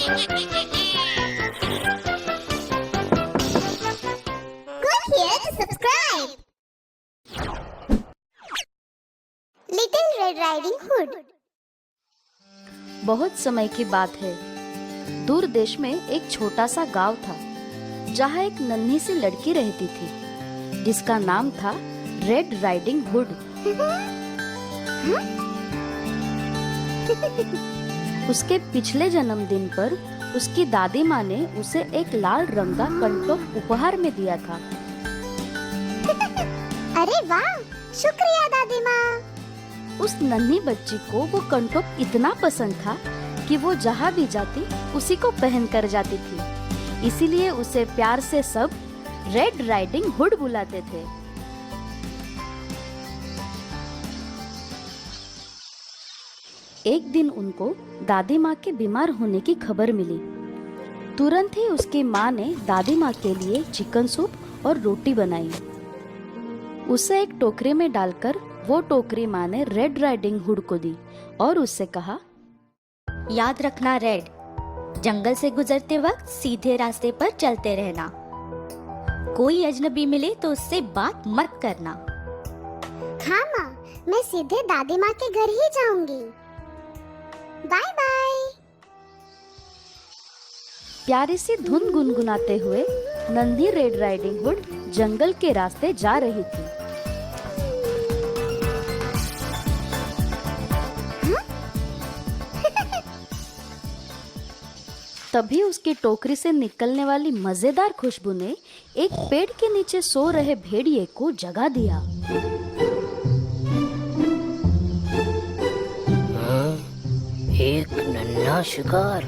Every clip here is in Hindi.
Click here to subscribe. Little Red Riding Hood. बहुत समय की बात है। दूर देश में एक छोटा सा गांव था, जहाँ एक नन्ही सी लड़की रहती थी, जिसका नाम था रेड राइडिंग हुड। उसके पिछले जन्मदिन पर उसकी दादी माँ ने उसे एक लाल रंग का कंटोप उपहार में दिया था। अरे वाह, शुक्रिया दादी माँ। उस नन्ही बच्ची को वो कंटोप इतना पसंद था कि वो जहाँ भी जाती उसी को पहन कर जाती थी। इसीलिए उसे प्यार से सब रेड राइडिंग हुड बुलाते थे। एक दिन उनको दादी माँ के बीमार होने की खबर मिली। तुरंत ही उसकी माँ ने दादी माँ के लिए चिकन सूप और रोटी बनाई। उसे एक टोकरी में डालकर वो टोकरी माँ ने रेड राइडिंग हुड को दी और उससे कहा, याद रखना रेड, जंगल से गुजरते वक्त सीधे रास्ते पर चलते रहना। कोई अजनबी मिले तो उससे बात मत करना। हाँ माँ, मैं सीधे दादी माँ के घर ही जाऊंगी। Bye bye. प्यारी सी धुन गुनगुनाते हुए नन्ही रेड राइडिंग हुड जंगल के रास्ते जा रही थी। तभी उसकी टोकरी से निकलने वाली मजेदार खुशबू ने एक पेड़ के नीचे सो रहे भेड़िए को जगा दिया। एक नन्हा शिकार,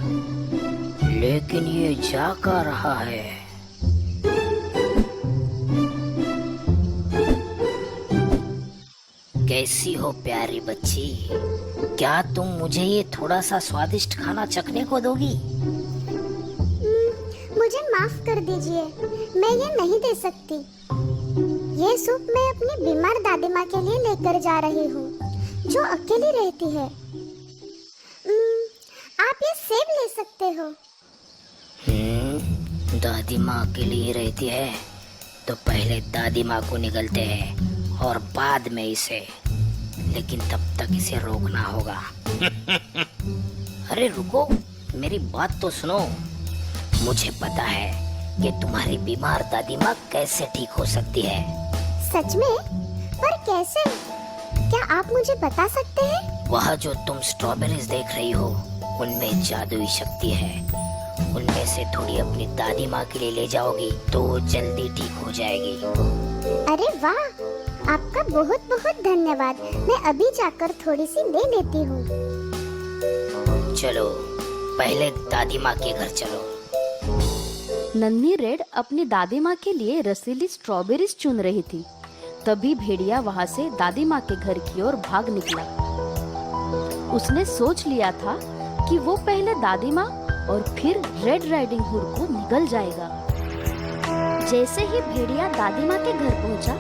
लेकिन ये जा का रहा है। कैसी हो प्यारी बच्ची, क्या तुम मुझे ये थोड़ा सा स्वादिष्ट खाना चखने को दोगी? मुझे माफ कर दीजिए, मैं ये नहीं दे सकती। ये सूप मैं अपनी बीमार दादी माँ के लिए लेकर जा रही हूँ, जो अकेली रहती है। आप ये सेब ले सकते हो। दादी माँ के लिए रहती है तो पहले दादी माँ को निगलते हैं और बाद में इसे, लेकिन तब तक इसे रोकना होगा। अरे रुको, मेरी बात तो सुनो। मुझे पता है कि तुम्हारी बीमार दादी माँ कैसे ठीक हो सकती है। सच में? पर कैसे? क्या आप मुझे बता सकते हैं? वह जो तुम स्ट्रॉबेरीज देख रही हो, उनमें जादुई शक्ति है। उनमें से थोड़ी अपनी दादी माँ के लिए ले जाओगी तो वो जल्दी ठीक हो जाएगी। अरे वाह, आपका बहुत बहुत धन्यवाद। मैं अभी जाकर थोड़ी सी ले लेती हूँ। चलो, पहले दादी माँ के घर चलो। नन्ही रेड अपनी दादी माँ के लिए रसीली स्ट्रॉबेरीज चुन रही थी। तभी भेड़िया वहाँ से दादी माँ के घर की ओर भाग निकला। उसने सोच लिया था कि वो पहले दादी माँ और फिर रेड राइडिंग हुड को निगल जाएगा। जैसे ही भेड़िया दादी माँ के घर पहुँचा,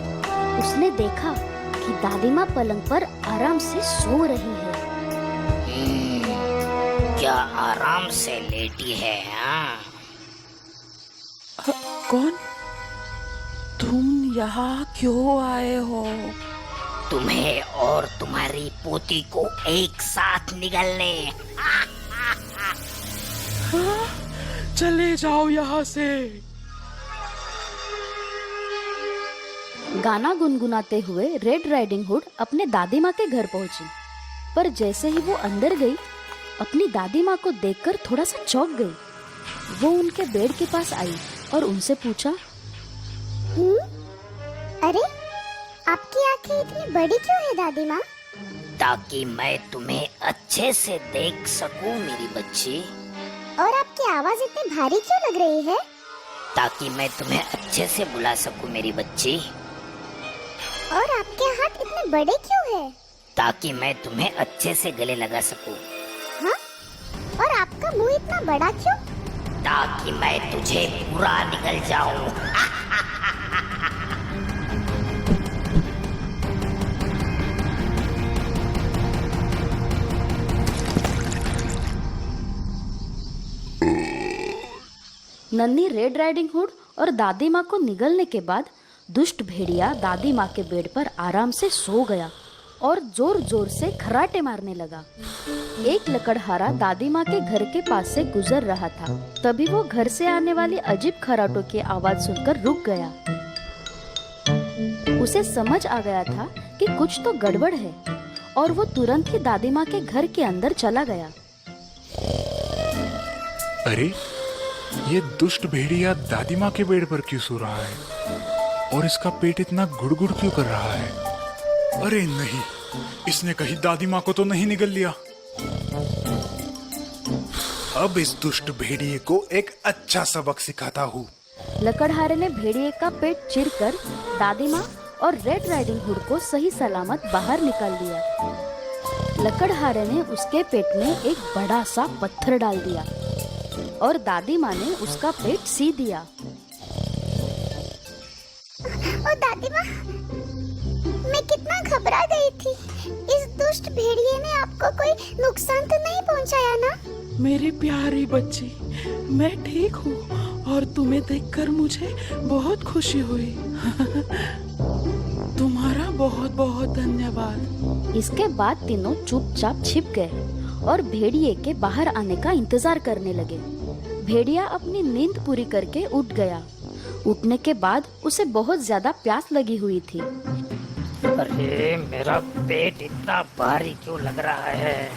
उसने देखा कि दादी माँ पलंग पर आराम से सो रही है। क्या आराम से लेटी है? हाँ? कौन? तुम यहाँ क्यों आए हो? तुम्हें और तुम्हारी पोती को एक साथ निगलने। हाँ? चले जाओ यहाँ से। गाना गुनगुनाते हुए रेड राइडिंग हुड अपने दादी माँ के घर पहुंची, पर जैसे ही वो अंदर गई, अपनी दादी माँ को देखकर थोड़ा सा चौंक गई। वो उनके बेड के पास आई और उनसे पूछा, अरे, आपकी आंखें इतनी बड़ी क्यों है दादी माँ? ताकि मैं तुम्हें अच्छे से देख सकूं मेरी बच्ची। और आपकी आवाज इतनी भारी क्यों लग रही है? ताकि मैं तुम्हें अच्छे से बुला सकूं मेरी बच्ची। और आपके हाथ इतने बड़े क्यों हैं? ताकि मैं तुम्हें अच्छे से गले लगा सकूं। हाँ? और आपका मुंह इतना बड़ा क्यों? ताकि मैं तुझे पूरा निगल जाऊं। नन्ही रेड राइडिंग हुड और दादी माँ को निगलने के बाद दुष्ट भेड़िया दादी माँ के बेड पर आराम से सो गया और जोर जोर से खर्राटे मारने लगा। एक लकड़हारा दादी माँ के घर के पास से गुजर रहा था। तभी वो घर से आने वाली अजीब खर्राटों की आवाज सुनकर रुक गया। उसे समझ आ गया था कि कुछ तो गड़बड़ है और वो तुरंत ही दादी माँ के घर के अंदर चला गया। अरे, ये दुष्ट भेड़िया दादी माँ के बेड पर क्यों सो रहा है और इसका पेट इतना गुड़गुड़ क्यों कर रहा है? अरे नहीं, इसने कहीं दादी माँ को तो नहीं निगल लिया। अब इस दुष्ट भेड़िए को एक अच्छा सबक सिखाता हूँ। लकड़हारे ने भेड़िए का पेट चीरकर दादी माँ और रेड राइडिंग हुड को सही सलामत बाहर निकाल दिया। लकड़हारे ने उसके पेट में एक बड़ा सा पत्थर डाल दिया और दादी माँ ने उसका पेट सी दिया। ओ दादी माँ, मैं कितना घबरा गई थी। इस दुष्ट भेड़िए ने आपको कोई नुकसान तो नहीं पहुंचाया ना? मेरी प्यारी बच्ची, मैं ठीक हूँ और तुम्हें देखकर मुझे बहुत खुशी हुई। तुम्हारा बहुत बहुत धन्यवाद। इसके बाद तीनों चुपचाप छिप गए और भेड़िए के बाहर आने का इंतजार करने लगे। भेड़िया अपनी नींद पूरी करके उठ गया। उठने के बाद उसे बहुत ज्यादा प्यास लगी हुई थी। अरे मेरा पेट इतना भारी क्यों लग रहा है?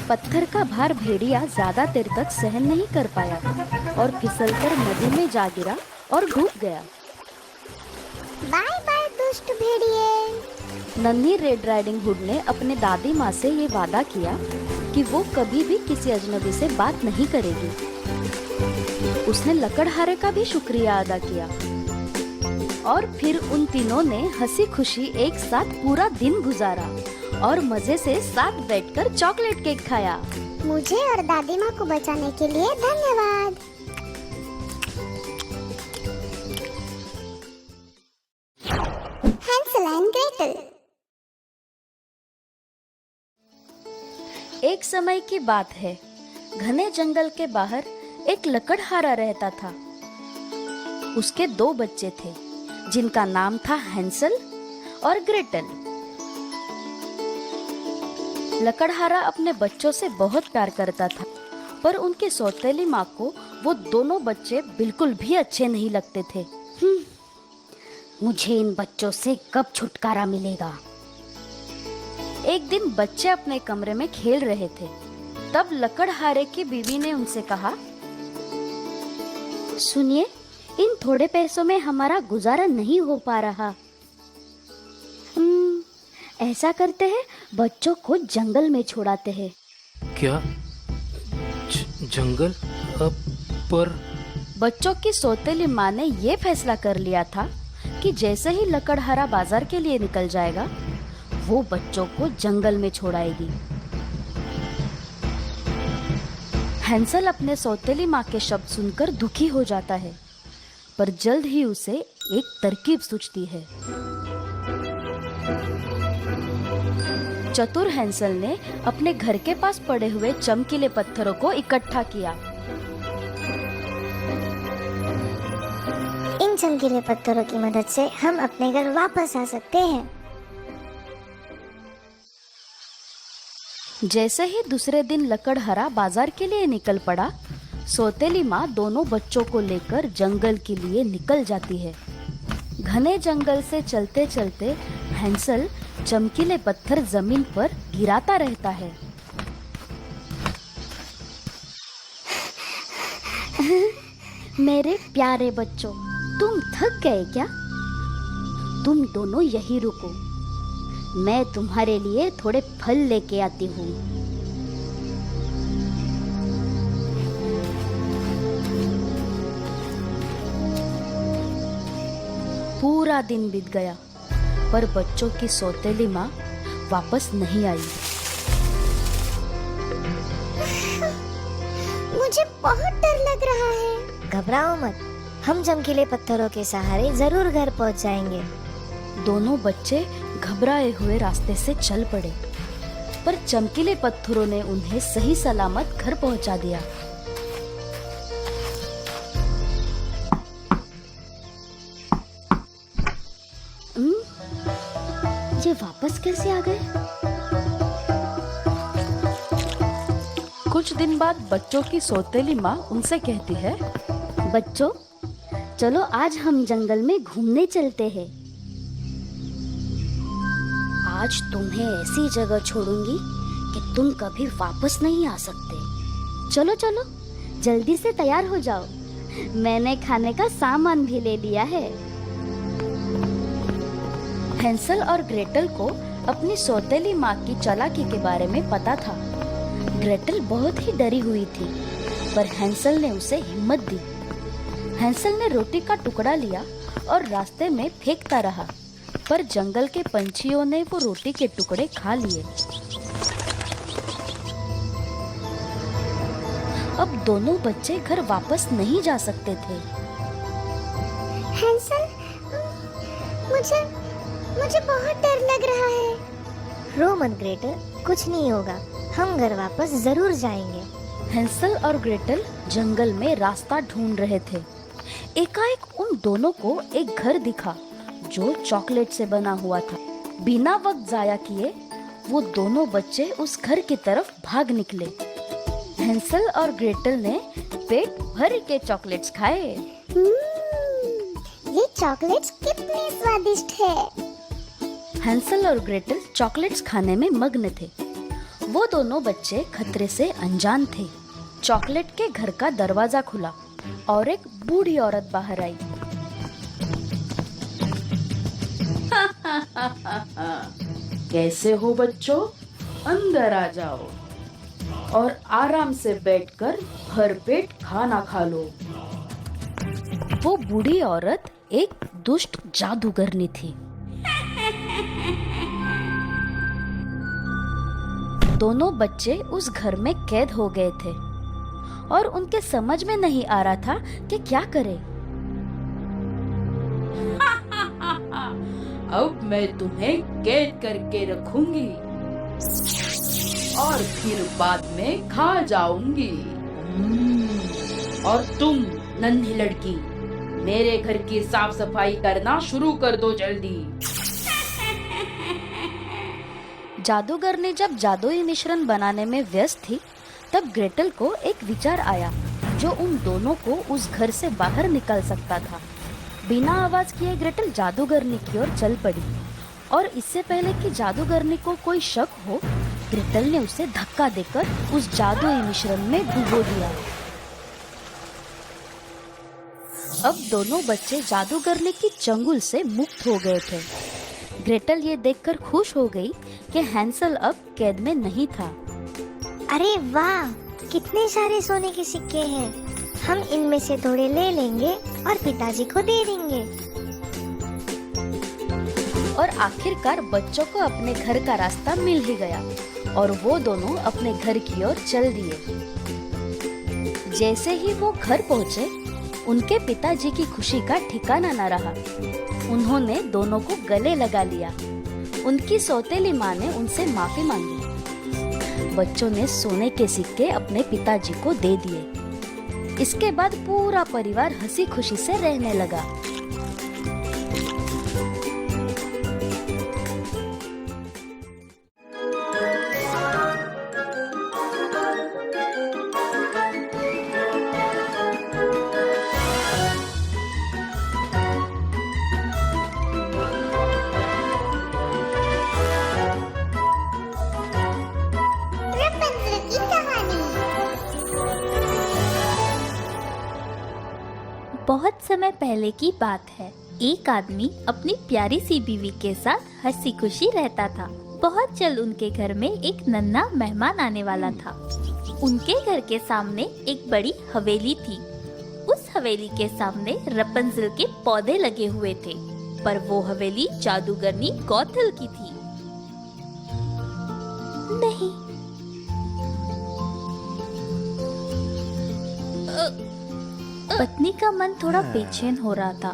पत्थर का भार भेड़िया ज्यादा देर तक सहन नहीं कर पाया और फिसलकर नदी में जा गिरा और डूब गया। बाय बाय दुष्ट भेड़िए। नन्ही रेड राइडिंग हुड ने अपने दादी माँ से ये वादा किया कि वो कभी भी किसी अजनबी से बात नहीं करेगी। उसने लकड़हारे का भी शुक्रिया अदा किया और फिर उन तीनों ने हंसी खुशी एक साथ पूरा दिन गुजारा और मजे से साथ बैठकर चॉकलेट केक खाया। मुझे और दादी माँ को बचाने के लिए धन्यवाद। हैंसेल एंड ग्रेटल। एक समय की बात है, घने जंगल के बाहर एक लकड़हारा रहता था। उसके 2 बच्चे थे जिनका नाम था हैंसल और ग्रेटल। लकड़हारा अपने बच्चों से बहुत प्यार करता था, पर उनकी सौतेली माँ को वो दोनों बच्चे बिल्कुल भी अच्छे नहीं लगते थे। मुझे इन बच्चों से कब छुटकारा मिलेगा? एक दिन बच्चे अपने कमरे में खेल रहे थे। तब लकड़हारे की बीवी ने उनसे कहा, सुनिए, इन थोड़े पैसों में हमारा गुजारा नहीं हो पा रहा। ऐसा करते हैं, बच्चों को जंगल में छोड़ाते हैं। क्या? जंगल? पर बच्चों की सौतेली माँ ने ये फैसला कर लिया था कि जैसे ही लकड़हारा बाजार के लिए निकल जाएगा, वो बच्चों को जंगल में छोड़ाएगी। हैंसल अपने सौतेली माँ के शब्द सुनकर दुखी हो जाता है, पर जल्द ही उसे एक तरकीब सूझती है। चतुर हैंसल ने अपने घर के पास पड़े हुए चमकीले पत्थरों को इकट्ठा किया। इन चमकीले पत्थरों की मदद से हम अपने घर वापस आ सकते हैं। जैसे ही दूसरे दिन लकड़हारा बाजार के लिए निकल पड़ा, सौतेली माँ दोनों बच्चों को लेकर जंगल के लिए निकल जाती है। घने जंगल से चलते चलते हैंसल चमकीले पत्थर जमीन पर गिराता रहता है। मेरे प्यारे बच्चों, तुम थक गए क्या? तुम दोनों यही रुको, मैं तुम्हारे लिए थोड़े फल लेके आती हूँ। पूरा दिन बीत गया, पर बच्चों की सौतेली माँ वापस नहीं आई। मुझे बहुत डर लग रहा है। घबराओ मत, हम चमकीले पत्थरों के सहारे जरूर घर पहुंच जाएंगे। दोनों बच्चे घबराए हुए रास्ते से चल पड़े, पर चमकीले पत्थरों ने उन्हें सही सलामत घर पहुंचा दिया। ये वापस कैसे आ गए? कुछ दिन बाद बच्चों की सौतेली माँ उनसे कहती है, बच्चों, चलो आज हम जंगल में घूमने चलते हैं। आज तुम्हें ऐसी जगह छोड़ूंगी कि तुम कभी वापस नहीं आ सकते। चलो चलो, जल्दी से तैयार हो जाओ। मैंने खाने का सामान भी ले लिया है। हैंसल और ग्रेटल को अपनी सौतेली माँ की चालाकी के बारे में पता था। ग्रेटल बहुत ही डरी हुई थी, पर हैंसल ने उसे हिम्मत दी। हैंसल ने रोटी का टुकड़ा लिया और रास्ते में फेंकता रहा, पर जंगल के पंछियों ने वो रोटी के टुकड़े खा लिए। अब दोनों बच्चे घर वापस नहीं जा सकते थे। हैंसल, मुझे बहुत डर लग रहा है। रो मत ग्रेटल, कुछ नहीं होगा, हम घर वापस जरूर जाएंगे। हैंसल और ग्रेटल जंगल में रास्ता ढूंढ रहे थे। एकाएक उन दोनों को एक घर दिखा जो चॉकलेट से बना हुआ था। बिना वक्त जाया किए वो दोनों बच्चे उस घर की तरफ भाग निकले। हैंसल और ग्रेटल ने पेट भर के चॉकलेट्स खाए। ये चॉकलेट्स कितने स्वादिष्ट है। हैंसल और ग्रेटल चॉकलेट्स खाने में मग्न थे। वो दोनों बच्चे खतरे से अनजान थे। चॉकलेट के घर का दरवाजा खुला और एक बूढ़ी औरत बाहर आई। कैसे हो बच्चों, अंदर आ जाओ और आराम से बैठकर भरपेट खाना खा लो। वो बूढ़ी औरत एक दुष्ट जादूगरनी थी। दोनों बच्चे उस घर में कैद हो गए थे और उनके समझ में नहीं आ रहा था कि क्या करें। अब मैं तुम्हें कैद करके रखूंगी और फिर बाद में खा जाऊंगी। और तुम नन्ही लड़की, मेरे घर की साफ सफाई करना शुरू कर दो जल्दी। जादूगरनी जब जादुई मिश्रण बनाने में व्यस्त थी, तब ग्रेटल को एक विचार आया जो उन दोनों को उस घर से बाहर निकाल सकता था। बिना आवाज किए ग्रेटल जादूगरनी की ओर चल पड़ी और इससे पहले कि जादूगरनी को कोई शक हो, ग्रेटल ने उसे धक्का देकर उस जादुई मिश्रण में डुबो दिया। अब दोनों बच्चे जादूगरनी की चंगुल से मुक्त हो गए थे। ग्रेटल ये देखकर खुश हो गई कि हैंसल अब कैद में नहीं था। अरे वाह, कितने सारे सोने के सिक्के हैं। हम इनमें से थोड़े ले लेंगे और पिताजी को दे देंगे। और आखिरकार बच्चों को अपने घर का रास्ता मिल ही गया और वो दोनों अपने घर की ओर चल दिए। जैसे ही वो घर पहुँचे, उनके पिताजी की खुशी का ठिकाना न रहा। उन्होंने दोनों को गले लगा लिया। उनकी सौतेली माँ ने उनसे माफी मांगी। बच्चों ने सोने के सिक्के अपने पिताजी को दे दिए। इसके बाद पूरा परिवार हंसी खुशी से रहने लगा। रपुंज़ल की कहानी। बहुत समय पहले की बात है। एक आदमी अपनी प्यारी सी बीवी के साथ हंसी खुशी रहता था। बहुत जल्द उनके घर में एक नन्हा मेहमान आने वाला था। उनके घर के सामने एक बड़ी हवेली थी। उस हवेली के सामने रपुंज़ल के पौधे लगे हुए थे, पर वो हवेली जादूगरनी गॉथल की थी। नहीं, पत्नी का मन थोड़ा बेचैन हो रहा था,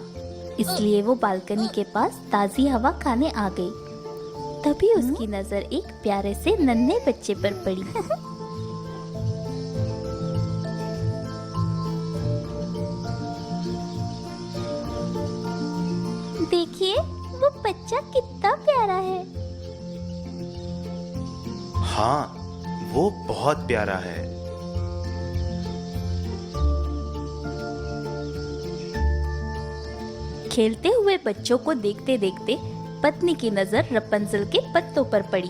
इसलिए वो बालकनी के पास ताजी हवा खाने आ गई। तभी उसकी नजर एक प्यारे से नन्हे बच्चे पर पड़ी। देखिए, वो बच्चा कितना प्यारा है। हाँ, वो बहुत प्यारा है। खेलते हुए बच्चों को देखते देखते पत्नी की नजर रपंजल के पत्तों पर पड़ी।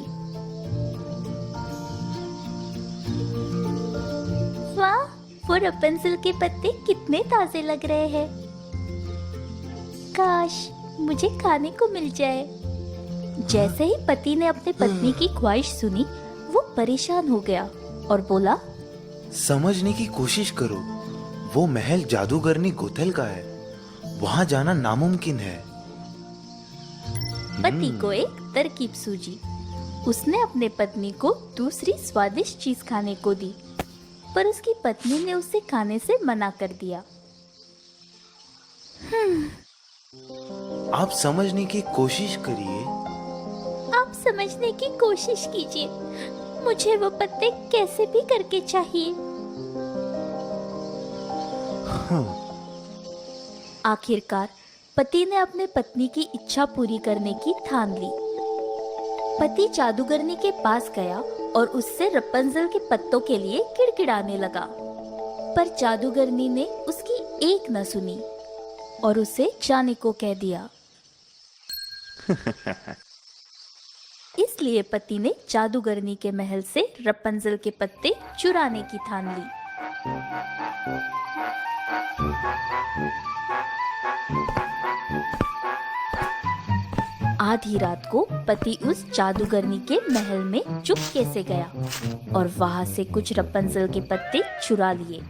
वाह, वो रपंजल के पत्ते कितने ताजे लग रहे हैं। काश मुझे खाने को मिल जाए। जैसे ही पति ने अपने पत्नी की ख्वाहिश सुनी, वो परेशान हो गया और बोला, समझने की कोशिश करो, वो महल जादूगरनी गोथल का है, वहां जाना नामुमकिन है। पति को एक तरकीब सूझी। उसने अपने पत्नी को दूसरी स्वादिष्ट चीज खाने को दी, पर उसकी पत्नी ने उसे खाने से मना कर दिया। आप समझने की कोशिश करिए। आप समझने की कोशिश कीजिए। मुझे वो पत्ते कैसे भी करके चाहिए। आखिरकार पति ने अपने पत्नी की इच्छा पूरी करने की ठान ली। पति जादूगरनी के पास गया और उससे रपंजल के पत्तों के लिए किड़किड़ाने लगा, पर जादूगरनी ने उसकी एक न सुनी और उसे जाने को कह दिया। इसलिए पति ने जादूगरनी के महल से रपंजल के पत्ते चुराने की ठान ली। आधी रात को पति उस जादूगरनी के महल में चुपके से गया और वहां से कुछ रपंजल के पत्ते चुरा लिए।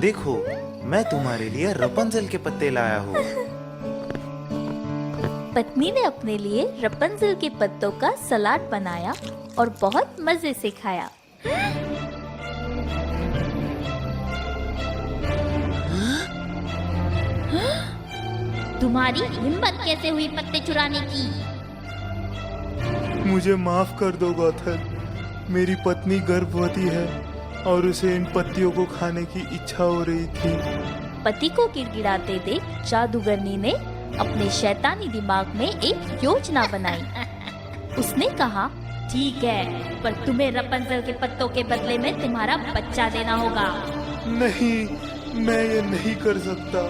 देखो, मैं तुम्हारे लिए रपंजल के पत्ते लाया हूँ। पत्नी ने अपने लिए रपंजल के पत्तों का सलाद बनाया और बहुत मजे से खाया। तुम्हारी हिम्मत कैसे हुई पत्ते चुराने की? मुझे माफ कर दो गोथल, मेरी पत्नी गर्भवती है और उसे इन पत्तियों को खाने की इच्छा हो रही थी। पति को गिड़गिड़ाते देख जादूगरनी ने अपने शैतानी दिमाग में एक योजना बनाई। उसने कहा, ठीक है, पर तुम्हें रपंजल के पत्तों के बदले में तुम्हारा बच्चा देना होगा। नहीं, मैं ये नहीं कर सकता।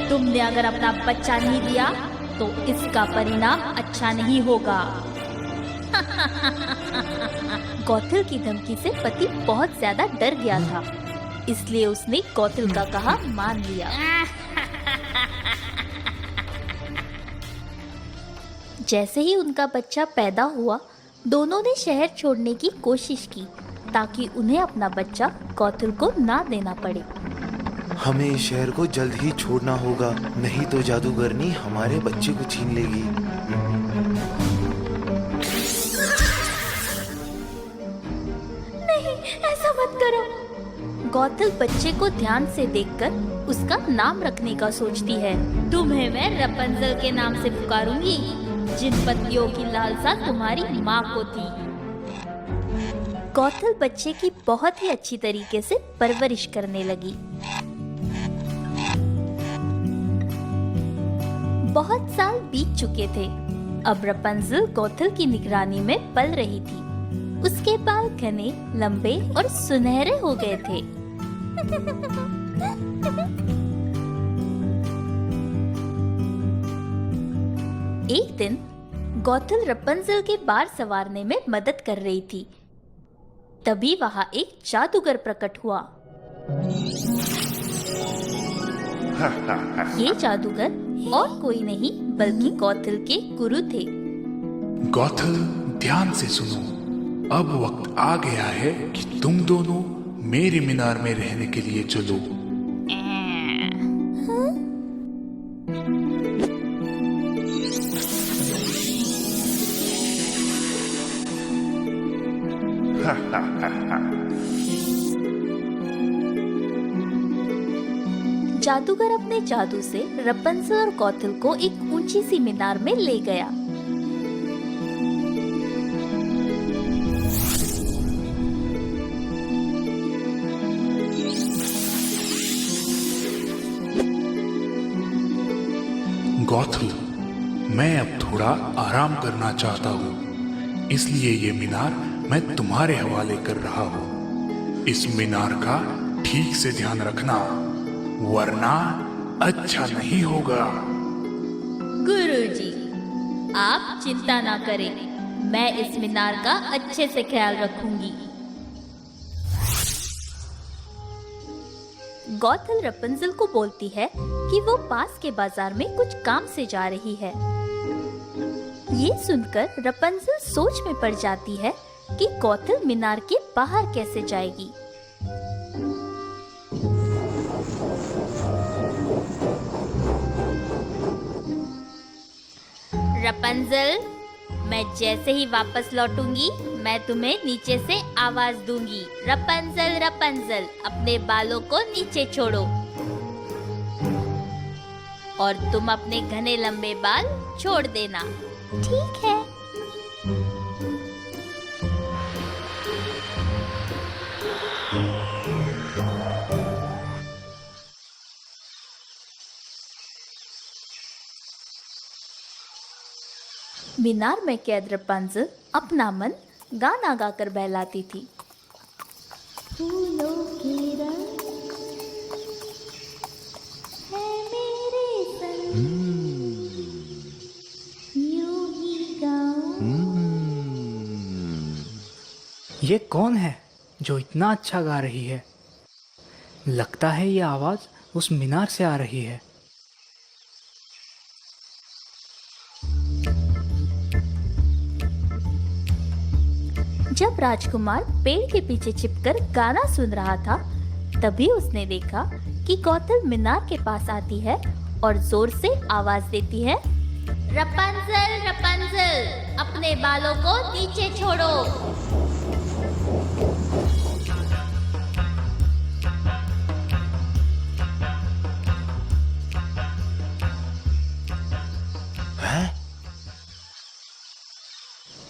तुमने अगर अपना बच्चा नहीं दिया तो इसका परिणाम अच्छा नहीं होगा। गोथल की धमकी से पति बहुत ज्यादा डर गया था, इसलिए उसने गोथल का कहा मान लिया। जैसे ही उनका बच्चा पैदा हुआ, दोनों ने शहर छोड़ने की कोशिश की ताकि उन्हें अपना बच्चा गोथल को ना देना पड़े। हमें इस शहर को जल्द ही छोड़ना होगा, नहीं तो जादूगरनी हमारे बच्चे को छीन लेगी। नहीं, ऐसा मत करो। गोथल बच्चे को ध्यान से देखकर उसका नाम रखने का सोचती है। तुम्हें मैं रपंजल के नाम से पुकारूंगी, जिन पत्तियों की लालसा तुम्हारी माँ को थी। गोथल बच्चे की बहुत ही अच्छी तरीके से परवरिश करने लगी। बहुत साल बीत चुके थे। अब रपंजल गोथल की निगरानी में पल रही थी। उसके बाल घने, लंबे और सुनहरे हो गए थे। एक दिन गोथल रपंजल के बार संवारने में मदद कर रही थी। तभी वहां एक जादूगर प्रकट हुआ। ये जादूगर और कोई नहीं बल्कि गोथल के गुरु थे। गोथल, ध्यान से सुनो, अब वक्त आ गया है कि तुम दोनों मेरे मीनार में रहने के लिए चलो। जादूगर अपने जादू से रपंजल और गौथल को एक ऊंची सी मीनार में ले गया। गौथल, मैं अब थोड़ा आराम करना चाहता हूँ, इसलिए ये मीनार मैं तुम्हारे हवाले कर रहा हूँ। इस मीनार का ठीक से ध्यान रखना, वरना अच्छा नहीं होगा। गुरुजी, आप चिंता ना करें, मैं इस मीनार का अच्छे से ख्याल रखूंगी। गौथल रपंजल को बोलती है कि वो पास के बाजार में कुछ काम से जा रही है। ये सुनकर रपंजल सोच में पड़ जाती है कि गौथल मीनार के बाहर कैसे जाएगी। रपंजल, मैं जैसे ही वापस लौटूंगी मैं तुम्हें नीचे से आवाज दूंगी। रपंजल रपंजल, अपने बालों को नीचे छोड़ो। और तुम अपने घने लंबे बाल छोड़ देना। ठीक है। मीनार में कैद रपंजल अपना मन गाना गाकर बहलाती थी। फूलों की रंग है मेरे संग, यूं ही गाऊं। ये कौन है जो इतना अच्छा गा रही है? लगता है ये आवाज उस मीनार से आ रही है। जब राजकुमार पेड़ के पीछे छिपकर गाना सुन रहा था, तभी उसने देखा कि गौथल मीनार के पास आती है और जोर से आवाज देती है, रपंजल रपंजल, अपने बालों को नीचे छोड़ो।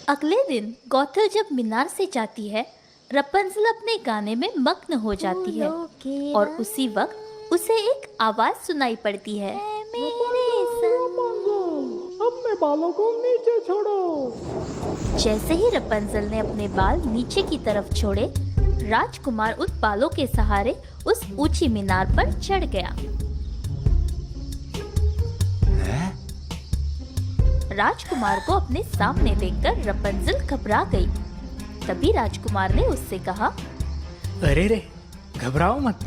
अगले दिन गौथल जब मीनार से जाती है, रपंजल अपने गाने में मग्न हो जाती है और उसी वक्त उसे एक आवाज सुनाई पड़ती है, अपने बालों को नीचे छोड़ो। जैसे ही रपंजल ने अपने बाल नीचे की तरफ छोड़े, राजकुमार उन बालों के सहारे उस ऊंची मीनार पर चढ़ गया। राजकुमार को अपने सामने देखकर रपंजल घबरा गई। तभी राजकुमार ने उससे कहा, अरे रे, घबराओ मत,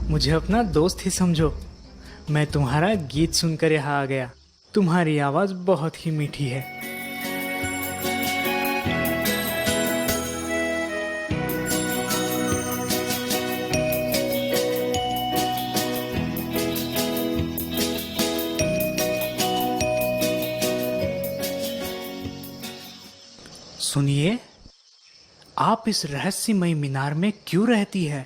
मुझे अपना दोस्त ही समझो। मैं तुम्हारा गीत सुनकर यहाँ आ गया। तुम्हारी आवाज बहुत ही मीठी है। सुनिए, आप इस रहस्यमय मीनार में क्यों रहती है?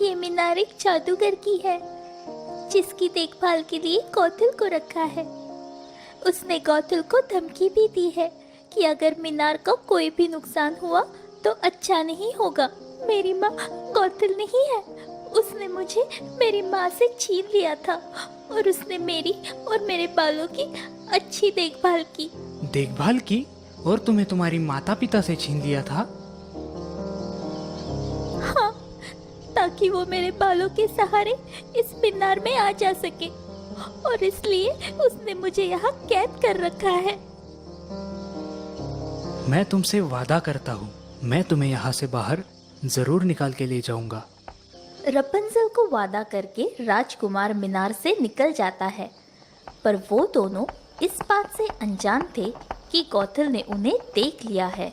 ये मीनार एक जादूगर की है, जिसकी देखभाल के लिए गौथल को रखा है। उसने गौथल को धमकी भी दी है कि अगर मीनार को कोई भी नुकसान हुआ तो अच्छा नहीं होगा। मेरी माँ गौथल नहीं है, उसने मुझे मेरी माँ से छीन लिया था और उसने मेरी और मेरे बालों की अच्छी देखभाल की। देखभाल की? और तुम्हें तुम्हारी माता पिता से छीन लिया था? हाँ, ताकि वो मेरे बालों के सहारे इस मीनार में आ जा सके, और इसलिए उसने मुझे यहाँ कैद कर रखा है। मैं तुमसे वादा करता हूँ, मैं तुम्हें यहाँ से बाहर जरूर निकाल के ले जाऊंगा। रपंजल को वादा करके राजकुमार मीनार से निकल जाता है, पर वो दोनों इस बात से अनजान थे कि गौथल ने उन्हें देख लिया है।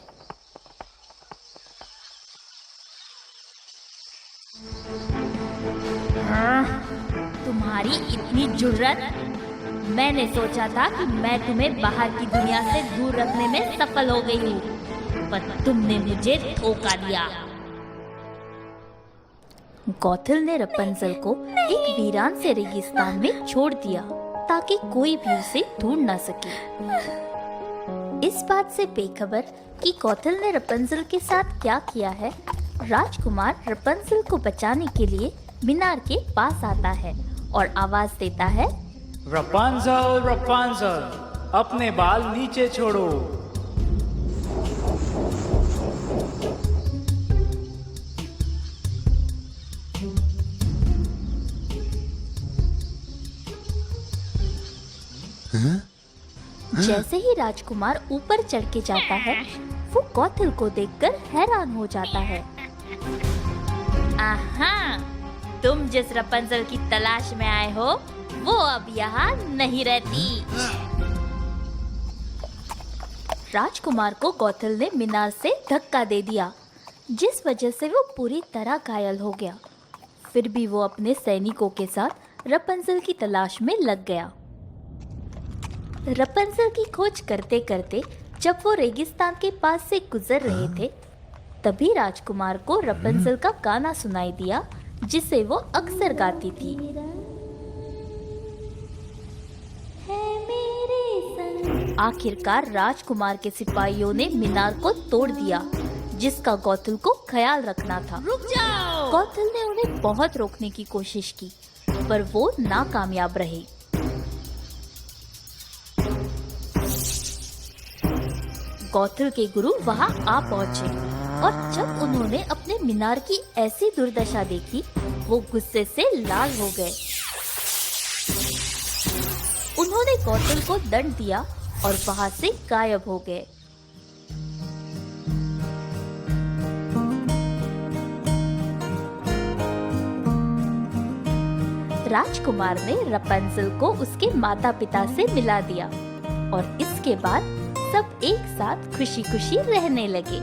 तुम्हारी इतनी जुर्रत! मैंने सोचा था कि मैं तुम्हें बाहर की दुनिया से दूर रखने में सफल हो गई हूँ, पर तुमने मुझे धोखा दिया। गौथल ने रपंजल को एक वीरान से रेगिस्तान में छोड़ दिया ताकि कोई भी उसे ढूंढ ना सके। इस बात से बेखबर कि गौथल ने रपंजल के साथ क्या किया है, राजकुमार रपंजल को बचाने के लिए मीनार के पास आता है और आवाज देता है, रपंजल रपंजल, अपने बाल नीचे छोड़ो। जैसे ही राजकुमार ऊपर चढ़ के जाता है, वो गौथल को देखकर हैरान हो जाता है। आहा, तुम जिस रपंजल की तलाश में आए हो, वो अब यहाँ नहीं रहती। राजकुमार को गौथल ने मीनार से धक्का दे दिया, जिस वजह से वो पूरी तरह घायल हो गया। फिर भी वो अपने सैनिकों के साथ रपंजल की तलाश में लग गया। रपंजल की खोज करते करते जब वो रेगिस्तान के पास से गुजर रहे थे, तभी राजकुमार को रपंजल का गाना सुनाई दिया, जिसे वो अक्सर गाती थी। आखिरकार राजकुमार के सिपाहियों ने मीनार को तोड़ दिया, जिसका गौथल को ख्याल रखना था। रुक जाओ! गौथल ने उन्हें बहुत रोकने की कोशिश की, पर वो नाकामयाब रहे। गौथल के गुरु वहां आ पहुंचे और जब उन्होंने अपने मीनार की ऐसी दुर्दशा देखी, वो गुस्से से लाल हो गए। उन्होंने गौथल को दंड दिया और वहां से गायब हो गए। राजकुमार ने रपंजल को उसके माता पिता से मिला दिया और इसके बाद सब एक साथ खुशी खुशी रहने लगे।